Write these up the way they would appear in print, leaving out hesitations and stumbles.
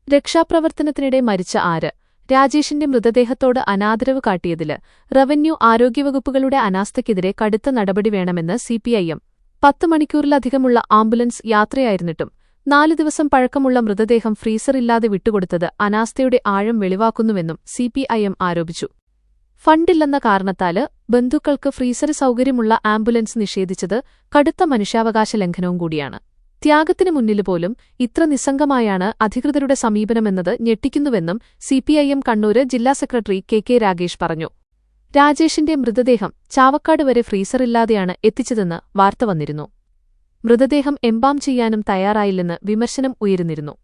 രക്ഷാപ്രവർത്തനത്തിനിടെ മരിച്ച ആര്? രാജേഷിന്റെ മൃതദേഹത്തോട് അനാദരവ് കാട്ടിയതില് റവന്യൂ ആരോഗ്യവകുപ്പുകളുടെ അനാസ്ഥയ്ക്കെതിരെ കടുത്ത നടപടി വേണമെന്ന് സിപിഐഎം. 10 മണിക്കൂറിലധികമുള്ള ആംബുലൻസ് യാത്രയായിരുന്നിട്ടും 4 ദിവസം പഴക്കമുള്ള മൃതദേഹം ഫ്രീസറില്ലാതെ വിട്ടുകൊടുത്തത് അനാസ്ഥയുടെ ആഴം വെളിവാക്കുന്നുവെന്നും സിപിഐഎം ആരോപിച്ചു. ഫണ്ടില്ലെന്ന കാരണത്താല് ബന്ധുക്കൾക്ക് ഫ്രീസർ സൗകര്യമുള്ള ആംബുലൻസ് നിഷേധിച്ചത് കടുത്ത മനുഷ്യാവകാശ ലംഘനവും കൂടിയാണ്. ത്യാഗത്തിനു മുന്നിലുപോലും ഇത്ര നിസ്സംഗമായാണ് അധികൃതരുടെ സമീപനമെന്നത് ഞെട്ടിക്കുന്നുവെന്നും സിപിഐഎം കണ്ണൂര് ജില്ലാ സെക്രട്ടറി കെ രാഗേഷ് പറഞ്ഞു. രാജേഷിന്റെ മൃതദേഹം ചാവക്കാട് വരെ ഫ്രീസറില്ലാതെയാണ് എത്തിച്ചതെന്ന് വാർത്ത വന്നിരുന്നു. മൃതദേഹം എംബാം ചെയ്യാനും തയ്യാറായില്ലെന്ന് വിമർശനം ഉയരുന്നിരുന്നു.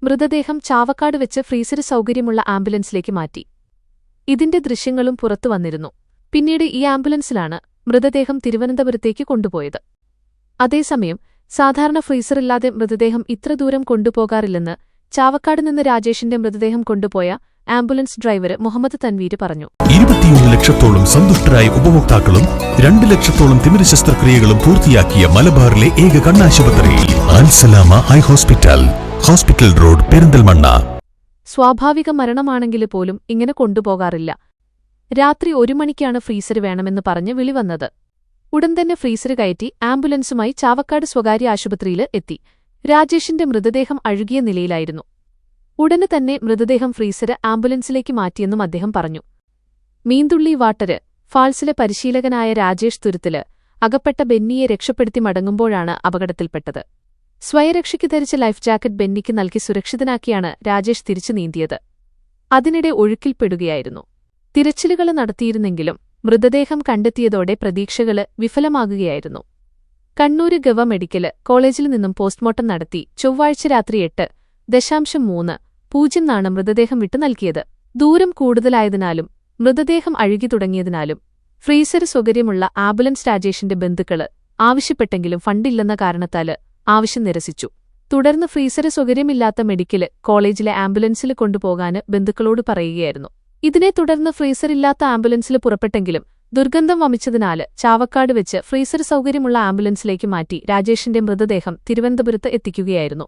മൃതദേഹം ചാവക്കാട് വെച്ച് ഫ്രീസർ സൗകര്യമുള്ള ആംബുലൻസിലേക്ക് മാറ്റി. ഇതിന്റെ ദൃശ്യങ്ങളും പുറത്തുവന്നിരുന്നു. പിന്നീട് ഈ ആംബുലൻസിലാണ് മൃതദേഹം തിരുവനന്തപുരത്തേക്ക് കൊണ്ടുപോയത്. അതേസമയം സാധാരണ ഫ്രീസറില്ലാതെ മൃതദേഹം ഇത്ര ദൂരം കൊണ്ടുപോകാറില്ലെന്ന് ചാവക്കാട് നിന്ന് രാജേഷിന്റെ മൃതദേഹം കൊണ്ടുപോയ ആംബുലൻസ് ഡ്രൈവർ മുഹമ്മദ് തൻവീര് പറഞ്ഞു. 21 ലക്ഷത്തോളം സന്തുഷ്ടരായ ഉപഭോക്താക്കളും 2 ലക്ഷത്തോളം തിമിര ശസ്ത്രക്രിയകളും പൂർത്തിയാക്കിയ മലബാറിലെ ഏക കണ്ണാശുപത്രി Al Salama eye hospital, hospital road, Perinthalmanna. സ്വാഭാവിക മരണമാണെങ്കിൽ പോലും ഇങ്ങനെ കൊണ്ടുപോകാറില്ല. രാത്രി 1 മണിക്കാണ് ഫ്രീസർ വേണമെന്ന് പറഞ്ഞ് വിളിവന്നത്. ഉടൻ തന്നെ ഫ്രീസർ കയറ്റി ആംബുലൻസുമായി ചാവക്കാട് സ്വകാര്യ ആശുപത്രിയിൽ എത്തി. രാജേഷിന്റെ മൃതദേഹം അഴുകിയ നിലയിലായിരുന്നു. ഉടനെ തന്നെ മൃതദേഹം ഫ്രീസർ ആംബുലൻസിലേക്ക് മാറ്റിയെന്നും അദ്ദേഹം പറഞ്ഞു. മീന്തുള്ളി വാട്ടര് ഫാൾസിലെ പരിശീലകനായ രാജേഷ് തുരുത്തില് അകപ്പെട്ട ബെന്നിയെ രക്ഷപ്പെടുത്തി മടങ്ങുമ്പോഴാണ് അപകടത്തിൽപ്പെട്ടത്. സ്വയരക്ഷയ്ക്ക് ധരിച്ച ലൈഫ് ജാക്കറ്റ് ബെന്നിക്ക് നൽകി സുരക്ഷിതനാക്കിയാണ് രാജേഷ് തിരിച്ചു നീന്തിയത്. അതിനിടെ ഒഴുക്കിൽപ്പെടുകയായിരുന്നു. തിരച്ചിലുകൾ നടത്തിയിരുന്നെങ്കിലും മൃതദേഹം കണ്ടെത്തിയതോടെ പ്രതീക്ഷകള് വിഫലമാകുകയായിരുന്നു. കണ്ണൂര് ഗവ മെഡിക്കല് കോളേജിൽ നിന്നും പോസ്റ്റ്മോർട്ടം നടത്തി ചൊവ്വാഴ്ച രാത്രി 8:30 മൃതദേഹം വിട്ടു നൽകിയത്. ദൂരം കൂടുതലായതിനാലും മൃതദേഹം അഴുകി തുടങ്ങിയതിനാലും ഫ്രീസർ സൗകര്യമുള്ള ആംബുലൻസ് രാജേഷിന്റെ ബന്ധുക്കള് ആവശ്യപ്പെട്ടെങ്കിലും ഫണ്ടില്ലെന്ന കാരണത്താല് ആവശ്യം നിരസിച്ചു. തുടർന്ന് ഫ്രീസർ സൗകര്യമില്ലാത്ത മെഡിക്കല് കോളേജിലെ ആംബുലൻസിൽ കൊണ്ടുപോകാന് ബന്ധുക്കളോട് പറയുകയായിരുന്നു. ഇതിനെ തുടർന്ന് ഫ്രീസറില്ലാത്ത ആംബുലൻസിൽ പുറപ്പെട്ടെങ്കിലും ദുർഗന്ധം വമിച്ചതിനാല് ചാവക്കാട് വെച്ച് ഫ്രീസർ സൗകര്യമുള്ള ആംബുലൻസിലേക്ക് മാറ്റി രാജേഷിന്റെ മൃതദേഹം തിരുവനന്തപുരത്ത് എത്തിക്കുകയായിരുന്നു.